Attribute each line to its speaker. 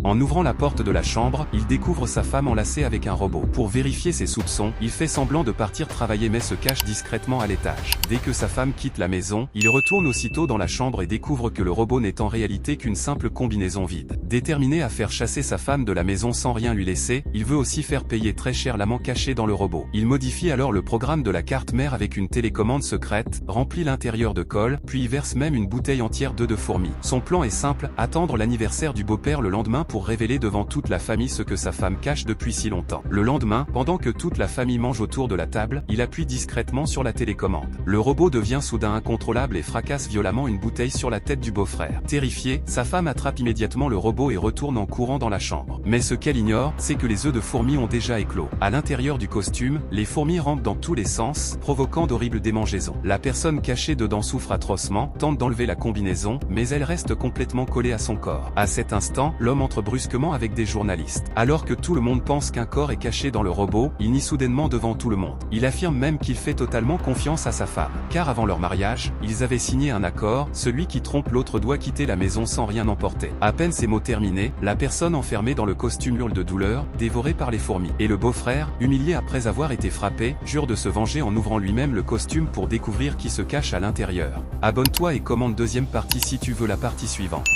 Speaker 1: En ouvrant la porte de la chambre, il découvre sa femme enlacée avec un robot. Pour vérifier ses soupçons, il fait semblant de partir travailler mais se cache discrètement à l'étage. Dès que sa femme quitte la maison, il retourne aussitôt dans la chambre et découvre que le robot n'est en réalité qu'une simple combinaison vide. Déterminé à faire chasser sa femme de la maison sans rien lui laisser, il veut aussi faire payer très cher l'amant caché dans le robot. Il modifie alors le programme de la carte mère avec une télécommande secrète, remplit l'intérieur de colle, puis y verse même une bouteille entière d'œufs de fourmi. Son plan est simple, attendre l'anniversaire du beau-père le lendemain pour révéler devant toute la famille ce que sa femme cache depuis si longtemps. Le lendemain, pendant que toute la famille mange autour de la table, il appuie discrètement sur la télécommande. Le robot devient soudain incontrôlable et fracasse violemment une bouteille sur la tête du beau-frère. Terrifiée, sa femme attrape immédiatement le robot et retourne en courant dans la chambre. Mais ce qu'elle ignore, c'est que les œufs de fourmis ont déjà éclos. À l'intérieur du costume, les fourmis rampent dans tous les sens, provoquant d'horribles démangeaisons. La personne cachée dedans souffre atrocement, tente d'enlever la combinaison, mais elle reste complètement collée à son corps. À cet instant, l'homme entre brusquement avec des journalistes. Alors que tout le monde pense qu'un corps est caché dans le robot, il nie soudainement devant tout le monde. Il affirme même qu'il fait totalement confiance à sa femme. Car avant leur mariage, ils avaient signé un accord, celui qui trompe l'autre doit quitter la maison sans rien emporter. À peine ces mots terminés, la personne enfermée dans le costume hurle de douleur, dévorée par les fourmis. Et le beau-frère, humilié après avoir été frappé, jure de se venger en ouvrant lui-même le costume pour découvrir qui se cache à l'intérieur. Abonne-toi et commande deuxième partie si tu veux la partie suivante.